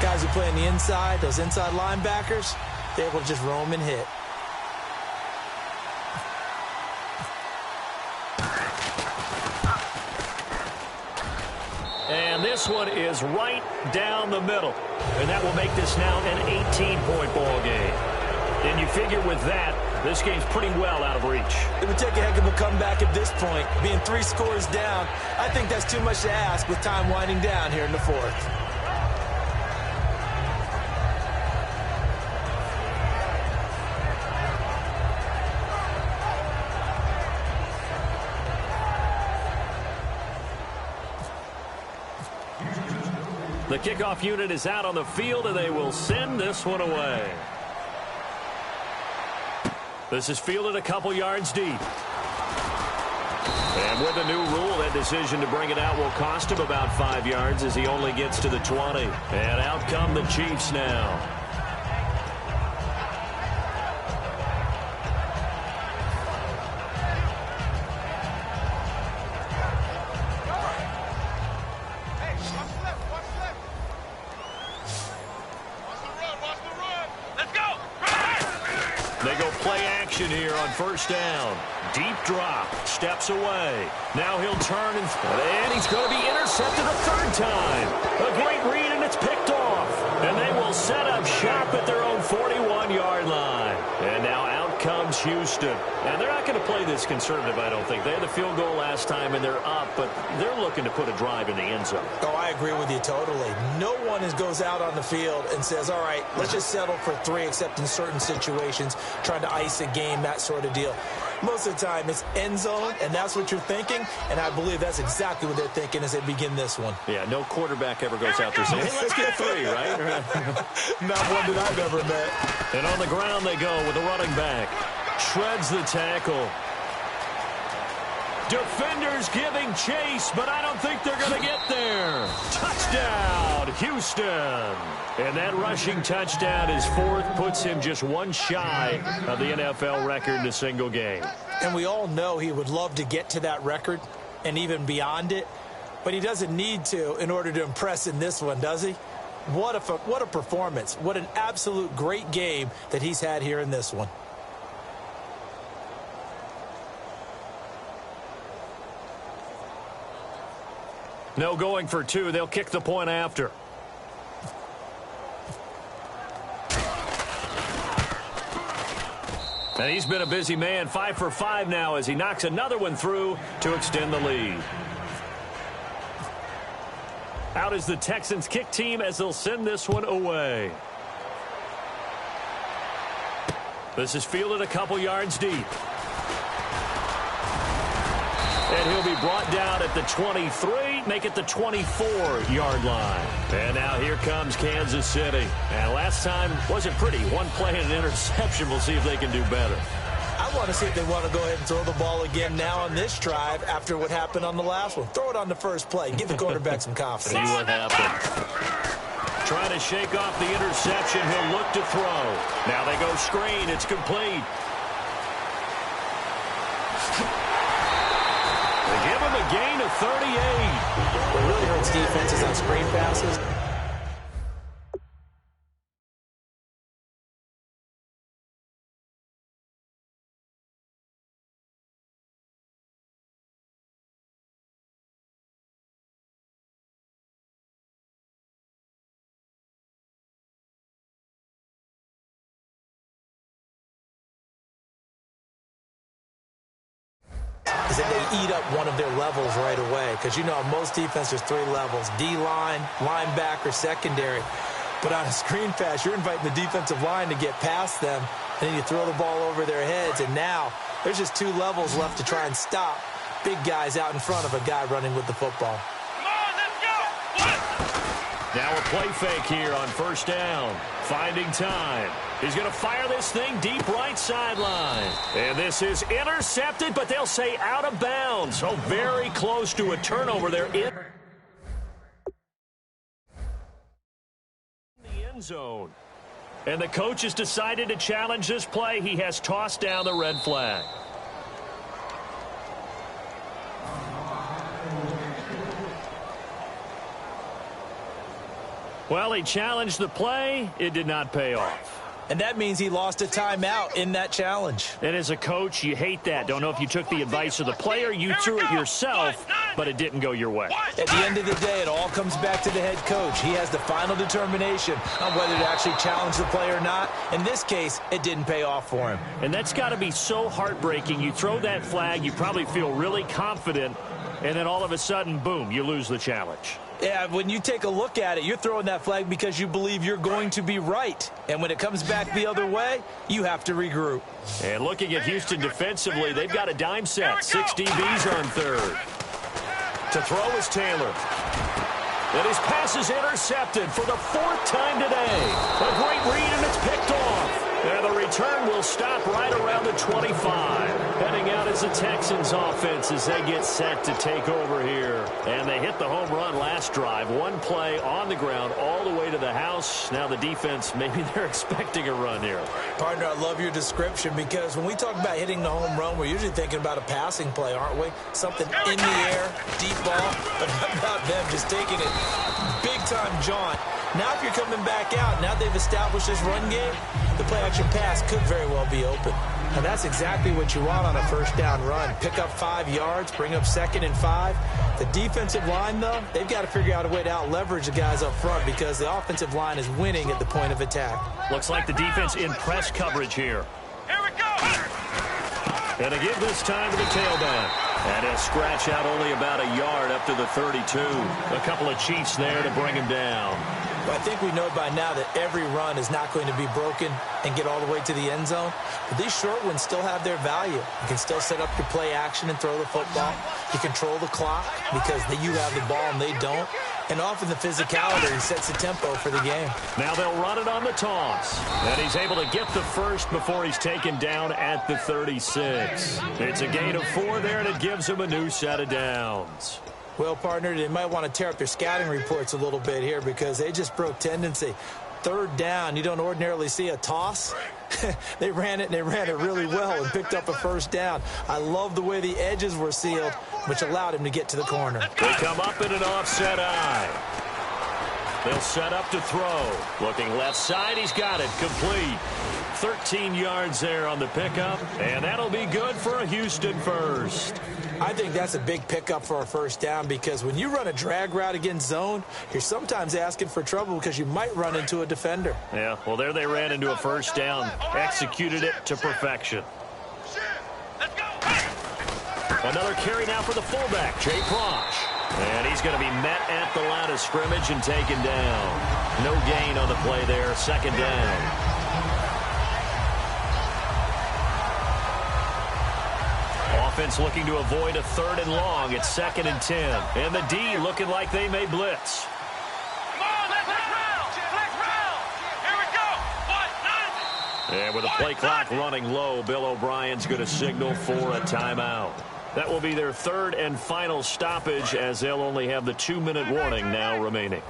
E: guys who play on the inside, those inside linebackers, they're able to just roam and hit.
D: And this one is right down the middle. And that will make this now an 18-point ball game. And you figure with that, this game's pretty well out of reach.
E: It would take a heck of a comeback at this point. Being 3 scores down, I think that's too much to ask with time winding down here in the fourth.
D: The kickoff unit is out on the field, and they will send this one away. This is fielded a couple yards deep. And with the new rule, that decision to bring it out will cost him about 5 yards as he only gets to the 20. And out come the Chiefs now. They go play action here on first down. Deep drop, steps away. Now he'll turn, and he's going to be intercepted a third time. A great read, and it's picked off. And they will set up shop at their own 41-yard line. And now out comes Houston. And they're not going to play this conservative, I don't think. They had the field goal last time, and they're up, but they're looking to put a drive in the end zone.
E: Oh, I agree with you totally. No one goes out on the field and says, all right, let's just settle for 3, except in certain situations, trying to ice a game, that sort of deal. Most of the time, it's end zone, and that's what you're thinking, and I believe that's exactly what they're thinking as they begin this one.
D: Yeah, no quarterback ever goes out there saying, hey, let's get 3, right?
E: Not one that I've ever met.
D: And on the ground they go with the running back. Shreds the tackle. Defenders giving chase, but I don't think they're going to get there. Touchdown, Houston. And that rushing touchdown is 4th, puts him just one shy of the NFL record in a single game.
E: And we all know he would love to get to that record and even beyond it, but he doesn't need to in order to impress in this one, does he? What a performance. What an absolute great game that he's had here in this one.
D: No going for 2. They'll kick the point after. And he's been a busy man, 5 for 5 now as he knocks another one through to extend the lead. Out is the Texans kick team as they'll send this one away. This is fielded a couple yards deep. And he'll be brought down at the 23, make it the 24-yard line. And now here comes Kansas City. And last time wasn't pretty. One play and an interception. We'll see if they can do better.
E: I want to see if they want to go ahead and throw the ball again now on this drive after what happened on the last one. Throw it on the first play. Give the quarterback some confidence.
D: See what happens. Trying to shake off the interception. He'll look to throw. Now they go screen. It's complete. They give him a gain of 38.
E: What really hurts defenses on screen passes. Is that they eat up one of their levels right away. Because, you know, most defense, there's 3 levels. D-line, linebacker, secondary. But on a screen pass, you're inviting the defensive line to get past them. And then you throw the ball over their heads. And now there's just 2 levels left to try and stop big guys out in front of a guy running with the football.
F: Come on, let's go.
D: Now a play fake here on first down. Finding time. He's going to fire this thing deep right sideline. And this is intercepted, but they'll say out of bounds. So very close to a turnover there in the end zone. And the coach has decided to challenge this play. He has tossed down the red flag. Well, he challenged the play. It did not pay off.
E: And that means he lost a timeout in that challenge.
D: And as a coach, you hate that. Don't know if you took the advice of the player, you threw it yourself, but it didn't go your way.
E: At the end of the day, it all comes back to the head coach. He has the final determination on whether to actually challenge the play or not. In this case, it didn't pay off for him.
D: And that's got to be so heartbreaking. You throw that flag, you probably feel really confident, and then all of a sudden, boom, you lose the challenge.
E: Yeah, when you take a look at it, you're throwing that flag because you believe you're going to be right. And when it comes back the other way, you have to regroup.
D: And looking at Houston defensively, they've got a dime set. 6 DBs on third. To throw is Taylor. And his pass is intercepted for the 4th time today. A great read, and it's picked off. And the return will stop right around the 25. Heading out is the Texans offense as they get set to take over here. And they hit the home run last drive. 1 play on the ground all the way to the house. Now the defense, maybe they're expecting a run here.
E: Partner, I love your description because when we talk about hitting the home run, we're usually thinking about a passing play, aren't we? Something in the air, deep ball. But how about them just taking it big-time jaunt? Now if you're coming back out, now they've established this run game, the play-action pass could very well be open. And that's exactly what you want on a first down run. Pick up 5 yards, bring up 2nd and 5. The defensive line, though, they've got to figure out a way to out-leverage the guys up front because the offensive line is winning at the point of attack.
D: Looks like the defense in press coverage here.
F: Here we go.
D: And to give this time to the tailback. And he'll scratch out only about a yard up to the 32. A couple of Chiefs there to bring him down.
E: But I think we know by now that every run is not going to be broken and get all the way to the end zone. But these short ones still have their value. You can still set up your play action and throw the football. You control the clock because you have the ball and they don't. And often the physicality sets the tempo for the game.
D: Now they'll run it on the toss. And he's able to get the first before he's taken down at the 36. It's a gain of 4 there, and it gives him a new set of downs.
E: Well, partner, they might want to tear up their scouting reports a little bit here because they just broke tendency. Third down, you don't ordinarily see a toss. They ran it, and they ran it really well and picked up a first down. I love the way the edges were sealed, which allowed him to get to the corner.
D: They come up in an offset eye. They'll set up to throw. Looking left side, he's got it. Complete. 13 yards there on the pickup, and that'll be good for a Houston first.
E: I think that's a big pickup for a first down because when you run a drag route against zone, you're sometimes asking for trouble because you might run into a defender.
D: Yeah, well, there they ran into a first down, executed it to perfection. Another carry now for the fullback, Jay Prosh. And he's going to be met at the line of scrimmage and taken down. No gain on the play there, second down. Offense looking to avoid a 3rd and long. It's 2nd and 10. And the D looking like they may blitz.
F: Come on, let's round. Here we go. 1-9.
D: And with the play clock running low, Bill O'Brien's going to signal for a timeout. That will be their 3rd and final stoppage as they'll only have the 2-minute warning now remaining.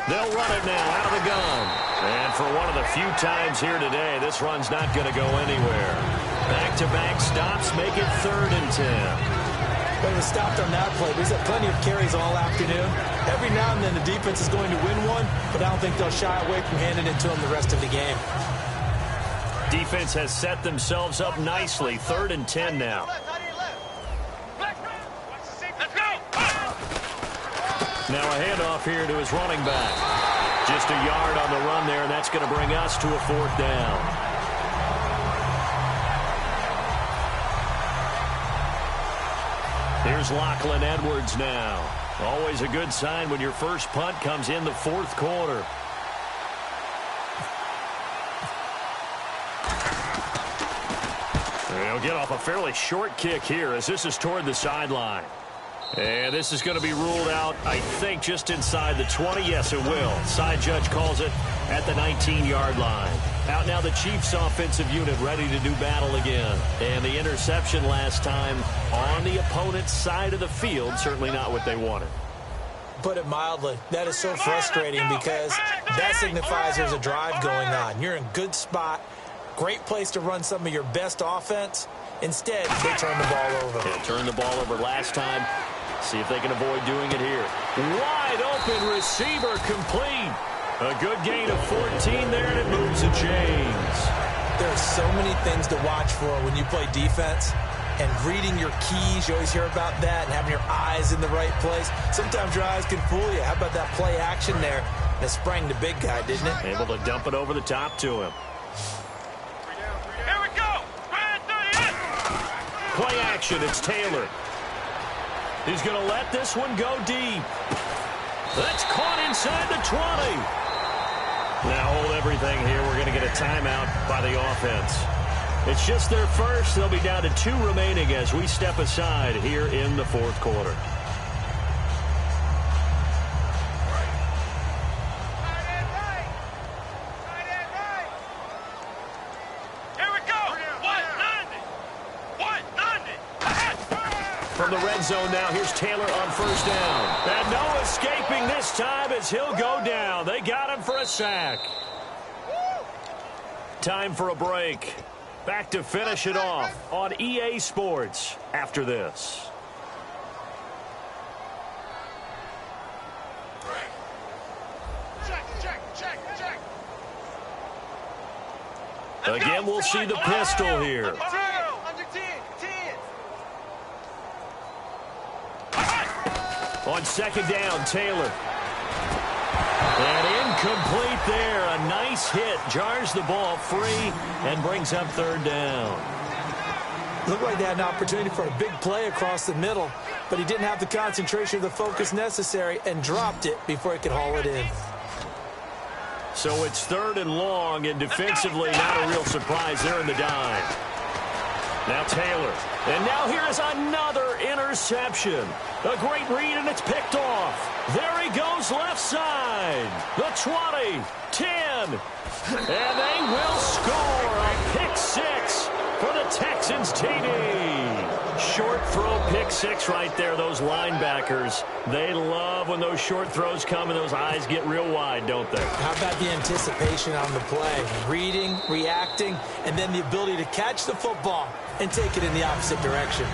D: They'll run it now out of the gun. And for one of the few times here today, this run's not going to go anywhere. Back-to-back stops make it 3rd and 10.
E: But it was stopped on that play. There's plenty of carries all afternoon. Every now and then the defense is going to win one, but I don't think they'll shy away from handing it to them the rest of the game.
D: Defense has set themselves up nicely. 3rd and 10 now. Now a handoff here to his running back. Just a yard on the run there, and that's going to bring us to a 4th down. Here's Lachlan Edwards now. Always a good sign when your first punt comes in the 4th quarter. They'll get off a fairly short kick here as this is toward the sideline. And this is going to be ruled out, I think, just inside the 20. Yes, it will. Side judge calls it at the 19-yard line. Out now the Chiefs offensive unit ready to do battle again. And the interception last time on the opponent's side of the field, certainly not what they wanted.
E: Put it mildly, that is so frustrating because that signifies there's a drive going on. You're in a good spot, great place to run some of your best offense. Instead, they turn the ball over.
D: Yeah, turned the ball over last time. See if they can avoid doing it here. Wide open receiver complete. A good gain of 14 there, and it moves the chains.
E: There are so many things to watch for when you play defense. And reading your keys, you always hear about that, and having your eyes in the right place. Sometimes your eyes can fool you. How about that play action there? That sprang the big guy, didn't it?
D: Able to dump it over the top to him.
F: Here we go.
D: Play action, it's Taylor. He's going to let this one go deep. That's caught inside the 20. Now hold everything here. We're going to get a timeout by the offense. It's just their first. They'll be down to 2 remaining as we step aside here in the 4th quarter. From the red zone now, here's Taylor on first down. And no escaping this time as he'll go down. They got him for a sack. Time for a break. Back to finish it off on EA Sports after this. Again, we'll see the pistol here. On second down, Taylor. And incomplete there. A nice hit. Jars the ball free and brings up third down.
E: Looked like they had an opportunity for a big play across the middle, but he didn't have the concentration or the focus necessary and dropped it before he could haul it in.
D: So it's third and long, and defensively not a real surprise there in the dime. Now Taylor. And now here is another interception. A great read, and it's picked off. There he goes left side. The 20, 10, and they will score a pick six for the Texans TD. Short throw pick six right there. Those linebackers, they love when those short throws come and those eyes get real wide, don't they?
E: How about the anticipation on the play? Reading, reacting, and then the ability to catch the football and take it in the opposite direction.